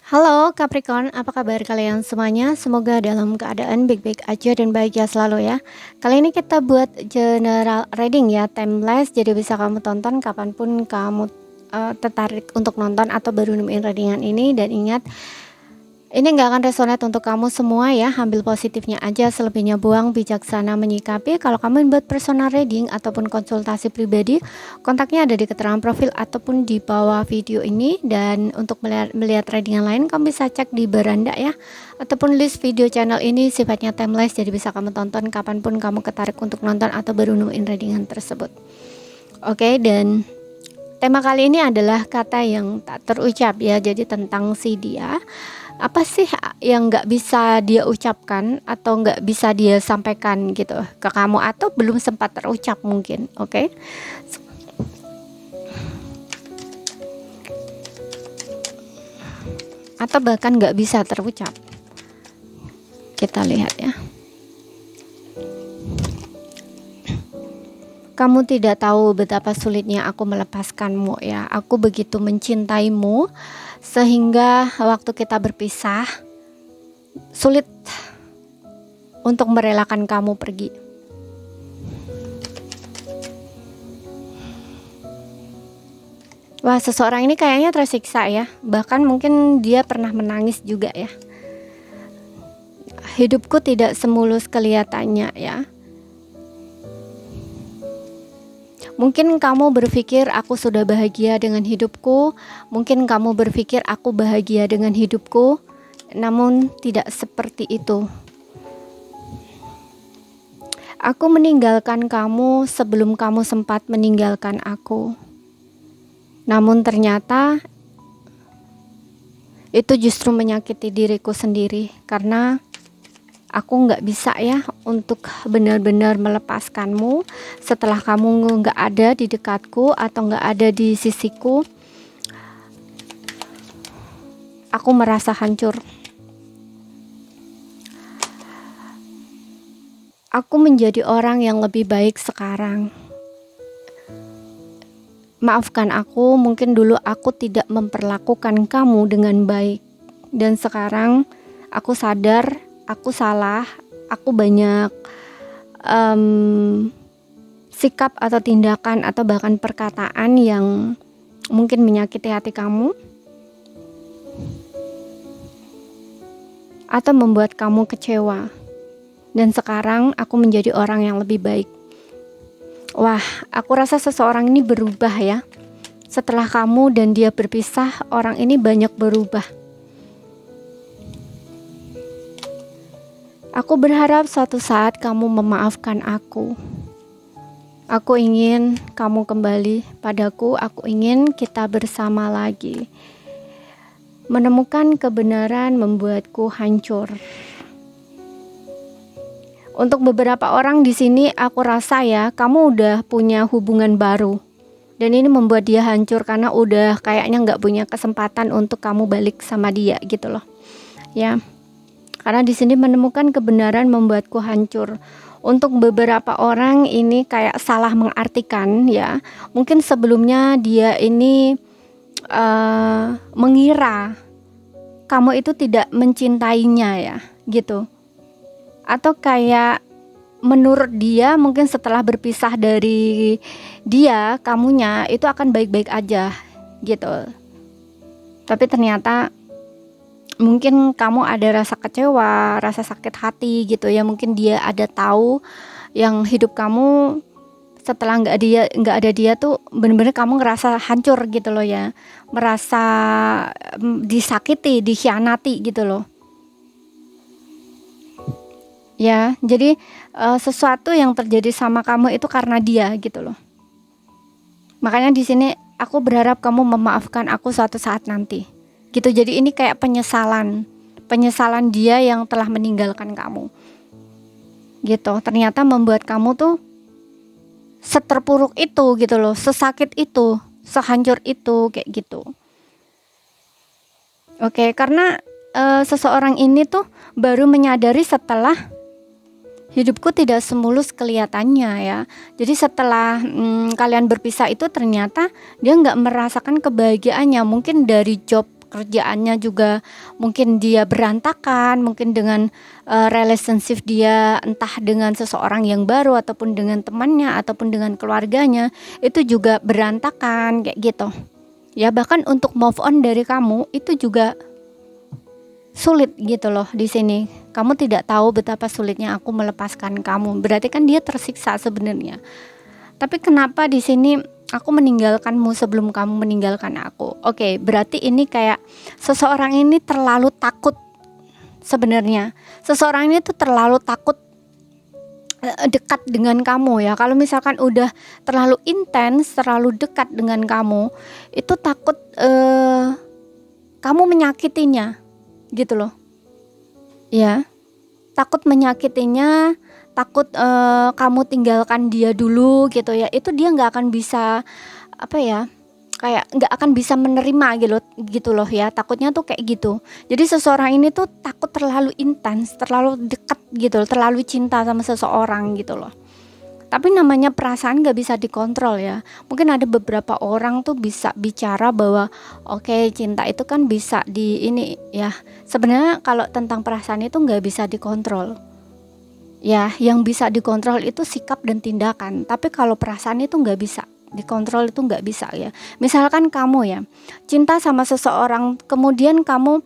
Halo Capricorn, apa kabar kalian semuanya? Semoga dalam keadaan baik-baik aja dan bahagia selalu ya. Kali ini kita buat general reading ya, timeless, jadi bisa kamu tonton kapanpun kamu tertarik untuk nonton atau baru nemuin readingan ini. Dan ingat, ini nggak akan resonate untuk kamu semua ya, ambil positifnya aja, selebihnya buang, bijaksana menyikapi. Kalau kamu buat personal reading ataupun konsultasi pribadi, kontaknya ada di keterangan profil ataupun di bawah video ini. Dan untuk melihat readingan lain, kamu bisa cek di beranda ya, ataupun list video channel ini sifatnya timeless, jadi bisa kamu tonton kapanpun kamu ketarik untuk nonton atau baru nemuin readingan tersebut. Oke, dan tema kali ini adalah kata yang tak terucap ya, jadi tentang si dia. Apa sih yang nggak bisa dia ucapkan atau nggak bisa dia sampaikan gitu ke kamu, atau belum sempat terucap mungkin. Oke. Atau bahkan nggak bisa terucap. Kita lihat ya. Kamu tidak tahu betapa sulitnya aku melepaskanmu ya. Aku begitu mencintaimu sehingga waktu kita berpisah sulit untuk merelakan kamu pergi. Wah, seseorang ini kayaknya tersiksa ya. Bahkan mungkin dia pernah menangis juga ya. Hidupku tidak semulus kelihatannya ya. Mungkin kamu berpikir aku sudah bahagia dengan hidupku. Mungkin kamu berpikir aku bahagia dengan hidupku. Namun tidak seperti itu. Aku meninggalkan kamu sebelum kamu sempat meninggalkan aku. Namun ternyata itu justru menyakiti diriku sendiri, karena aku nggak bisa ya untuk benar-benar melepaskanmu setelah kamu nggak ada di dekatku atau nggak ada di sisiku. Aku merasa hancur. Aku menjadi orang yang lebih baik sekarang. Maafkan aku, mungkin dulu aku tidak memperlakukan kamu dengan baik. Dan sekarang aku sadar aku salah, aku banyak sikap atau tindakan atau bahkan perkataan yang mungkin menyakiti hati kamu atau membuat kamu kecewa. Dan sekarang aku menjadi orang yang lebih baik. Wah, aku rasa seseorang ini berubah ya. Setelah kamu dan dia berpisah, orang ini banyak berubah. Aku berharap suatu saat kamu memaafkan aku. Aku ingin kamu kembali padaku. Aku ingin kita bersama lagi. Menemukan kebenaran membuatku hancur. Untuk beberapa orang di sini, aku rasa ya, kamu udah punya hubungan baru. Dan ini membuat dia hancur karena udah kayaknya nggak punya kesempatan untuk kamu balik sama dia gitu loh. Ya. Karena di sini menemukan kebenaran membuatku hancur. Untuk beberapa orang ini kayak salah mengartikan ya. Mungkin sebelumnya dia ini mengira kamu itu tidak mencintainya ya, gitu. Atau kayak menurut dia mungkin setelah berpisah dari dia, kamunya itu akan baik-baik aja gitu. Tapi ternyata mungkin kamu ada rasa kecewa, rasa sakit hati gitu ya. Mungkin dia ada tahu yang hidup kamu setelah nggak ada dia tuh bener-bener kamu ngerasa hancur gitu loh ya. Merasa disakiti, dikhianati gitu loh. Ya, jadi sesuatu yang terjadi sama kamu itu karena dia gitu loh. Makanya di sini aku berharap kamu memaafkan aku suatu saat nanti. Gitu. Jadi ini kayak penyesalan dia yang telah meninggalkan kamu. Gitu. Ternyata membuat kamu tuh seterpuruk itu gitu loh, sesakit itu, sehancur itu kayak gitu. Oke, karena seseorang ini tuh baru menyadari setelah hidupku tidak semulus kelihatannya ya. Jadi setelah kalian berpisah itu ternyata dia nggak merasakan kebahagiaannya. Mungkin dari job pekerjaannya juga mungkin dia berantakan, mungkin dengan relationship dia entah dengan seseorang yang baru ataupun dengan temannya ataupun dengan keluarganya itu juga berantakan kayak gitu. Ya bahkan untuk move on dari kamu itu juga sulit gitu loh di sini. Kamu tidak tahu betapa sulitnya aku melepaskan kamu. Berarti kan dia tersiksa sebenarnya. Tapi kenapa di sini aku meninggalkanmu sebelum kamu meninggalkan aku? Oke, berarti ini kayak seseorang ini terlalu takut sebenarnya. Seseorang ini tuh terlalu takut dekat dengan kamu ya. Kalau misalkan udah terlalu intens, terlalu dekat dengan kamu, itu takut kamu menyakitinya gitu loh. Ya, takut menyakitinya, takut kamu tinggalkan dia dulu gitu ya. Itu dia nggak akan bisa apa ya, kayak nggak akan bisa menerima gitu loh ya. Takutnya tuh kayak gitu. Jadi seseorang ini tuh takut terlalu intens, terlalu dekat gitu loh, terlalu cinta sama seseorang gitu loh. Tapi namanya perasaan gak bisa dikontrol ya. Mungkin ada beberapa orang tuh bisa bicara bahwa oke, cinta itu kan bisa di ini ya. Sebenarnya kalau tentang perasaan itu gak bisa dikontrol. Ya, yang bisa dikontrol itu sikap dan tindakan. Tapi kalau perasaan itu gak bisa dikontrol, itu gak bisa ya. Misalkan kamu ya cinta sama seseorang, kemudian kamu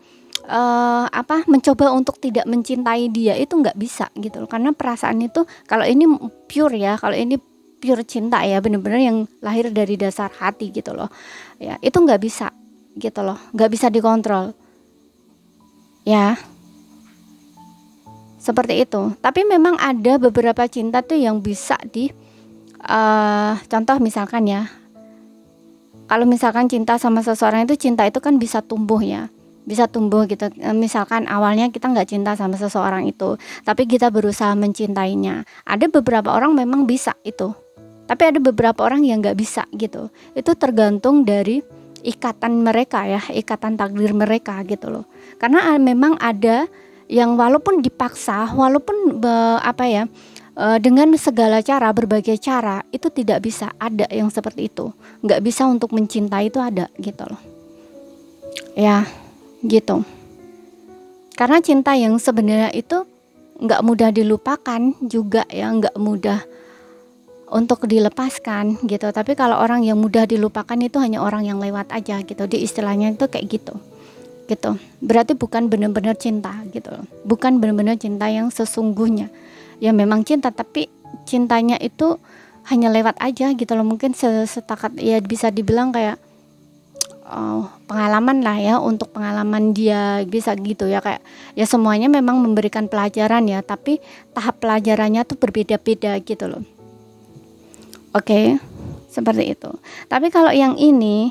mencoba untuk tidak mencintai dia, itu nggak bisa gitu loh. Karena perasaan itu kalau ini pure ya, kalau ini pure cinta ya, bener-bener yang lahir dari dasar hati gitu loh ya, itu nggak bisa gitu loh, nggak bisa dikontrol ya, seperti itu. Tapi memang ada beberapa cinta tuh yang bisa contoh misalkan ya, kalau misalkan cinta sama seseorang itu, cinta itu kan bisa tumbuh ya, bisa tumbuh gitu. Misalkan awalnya kita nggak cinta sama seseorang itu, tapi kita berusaha mencintainya. Ada beberapa orang memang bisa itu, tapi ada beberapa orang yang nggak bisa gitu. Itu tergantung dari ikatan mereka ya, ikatan takdir mereka gitu loh. Karena memang ada yang walaupun dipaksa, walaupun dengan segala cara, berbagai cara, itu tidak bisa. Ada yang seperti itu, nggak bisa untuk mencintai, itu ada gitu loh ya, gitu. Karena cinta yang sebenarnya itu nggak mudah dilupakan juga ya, nggak mudah untuk dilepaskan gitu. Tapi kalau orang yang mudah dilupakan itu hanya orang yang lewat aja gitu, di istilahnya itu kayak gitu. Berarti bukan benar-benar cinta gitu, bukan benar-benar cinta yang sesungguhnya. Ya memang cinta, tapi cintanya itu hanya lewat aja gitu loh. Mungkin setakat ya bisa dibilang kayak pengalaman lah ya, untuk pengalaman dia bisa gitu ya, kayak ya semuanya memang memberikan pelajaran ya, tapi tahap pelajarannya tuh berbeda-beda gitu loh. Oke, seperti itu. Tapi kalau yang ini,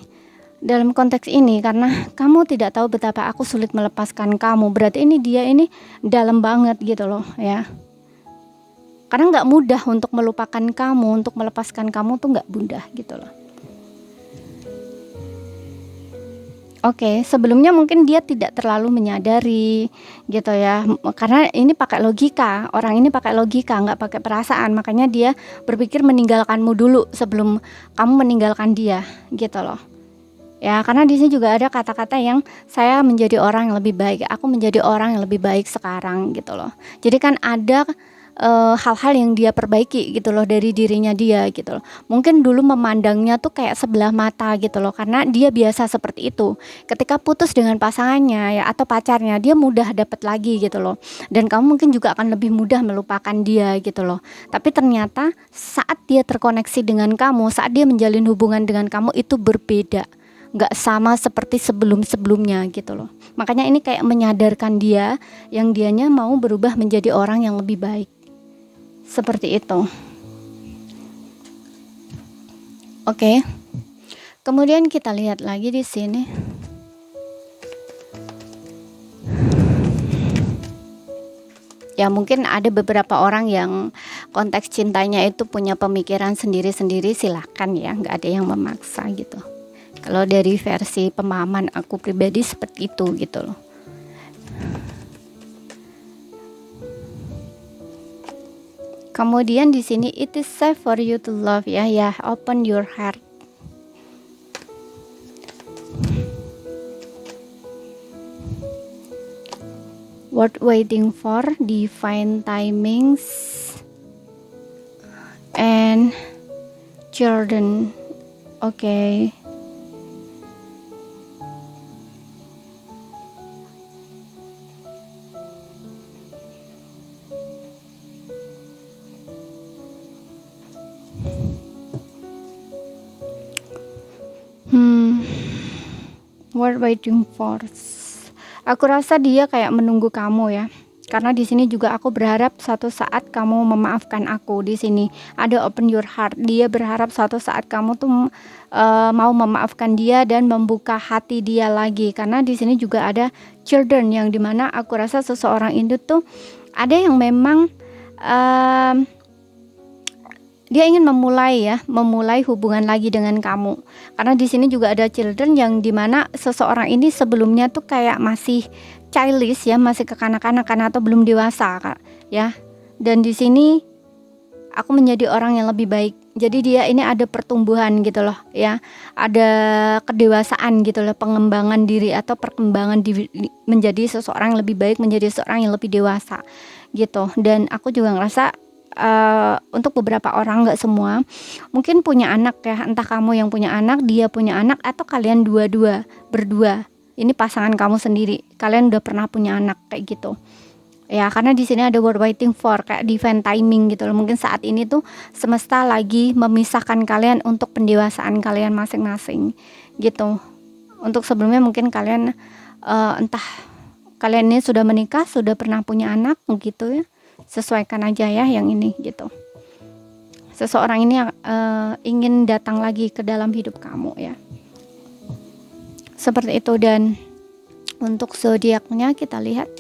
dalam konteks ini, karena kamu tidak tahu betapa aku sulit melepaskan kamu, berarti ini dia ini dalam banget gitu loh ya. Karena nggak mudah untuk melupakan kamu, untuk melepaskan kamu tuh nggak mudah gitu loh. Oke, sebelumnya mungkin dia tidak terlalu menyadari gitu ya, karena ini pakai logika, orang ini pakai logika, nggak pakai perasaan, makanya dia berpikir meninggalkanmu dulu sebelum kamu meninggalkan dia gitu loh ya. Karena di sini juga ada kata-kata yang saya menjadi orang yang lebih baik, aku menjadi orang yang lebih baik sekarang gitu loh. Jadi kan ada hal-hal yang dia perbaiki gitu loh dari dirinya dia gitu loh. Mungkin dulu memandangnya tuh kayak sebelah mata gitu loh, karena dia biasa seperti itu. Ketika putus dengan pasangannya ya atau pacarnya, dia mudah dapat lagi gitu loh. Dan kamu mungkin juga akan lebih mudah melupakan dia gitu loh. Tapi ternyata saat dia terkoneksi dengan kamu, saat dia menjalin hubungan dengan kamu, itu berbeda, nggak sama seperti sebelum-sebelumnya gitu loh. Makanya ini kayak menyadarkan dia, yang dianya mau berubah menjadi orang yang lebih baik. Seperti itu. Oke. Kemudian kita lihat lagi di sini. Ya mungkin ada beberapa orang yang konteks cintanya itu punya pemikiran sendiri-sendiri, silahkan ya, nggak ada yang memaksa gitu. Kalau dari versi pemahaman aku pribadi seperti itu gitu loh. Kemudian di sini it is safe for you to love ya, open your heart. worth waiting for, divine timings, and Jordan. Oke. Worth waiting for. Aku rasa dia kayak menunggu kamu ya. Karena di sini juga aku berharap suatu saat kamu memaafkan aku. Di sini ada open your heart. Dia berharap suatu saat kamu tuh mau memaafkan dia dan membuka hati dia lagi. Karena di sini juga ada children yang dimana aku rasa seseorang itu tuh ada yang memang dia ingin memulai hubungan lagi dengan kamu. Karena di sini juga ada children yang dimana seseorang ini sebelumnya tuh kayak masih childish ya, masih kekanak-kanakan atau belum dewasa Kak, ya. Dan di sini aku menjadi orang yang lebih baik. Jadi dia ini ada pertumbuhan gitu loh ya. Ada kedewasaan gitu loh, pengembangan diri atau perkembangan diri menjadi seseorang yang lebih baik, menjadi seseorang yang lebih dewasa gitu. Dan aku juga ngerasa untuk beberapa orang, nggak semua, mungkin punya anak ya, entah kamu yang punya anak, dia punya anak, atau kalian berdua, ini pasangan kamu sendiri, kalian udah pernah punya anak kayak gitu ya. Karena di sini ada word waiting for, kayak divine timing gitu loh. Mungkin saat ini tuh semesta lagi memisahkan kalian untuk pendewasaan kalian masing-masing gitu. Untuk sebelumnya mungkin kalian entah kalian ini sudah menikah, sudah pernah punya anak gitu ya. Sesuaikan aja ya yang ini gitu. Seseorang ini ingin datang lagi ke dalam hidup kamu ya. Seperti itu. Dan untuk zodiaknya kita lihat.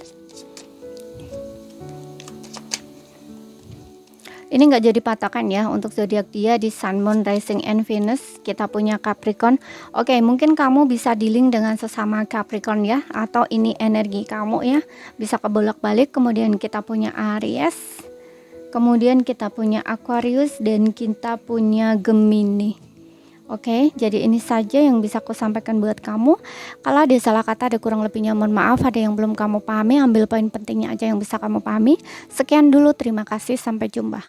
Ini nggak jadi patokan ya untuk zodiak dia di Sun, Moon, Rising, and Venus. Kita punya Capricorn. Oke, mungkin kamu bisa dealing dengan sesama Capricorn ya, atau ini energi kamu ya, bisa kebolak-balik. Kemudian kita punya Aries, kemudian kita punya Aquarius, dan kita punya Gemini. Oke, jadi ini saja yang bisa aku sampaikan buat kamu. Kalau ada salah kata, ada kurang lebihnya mohon maaf. Ada yang belum kamu pahami, ambil poin pentingnya aja yang bisa kamu pahami. Sekian dulu, terima kasih, sampai jumpa.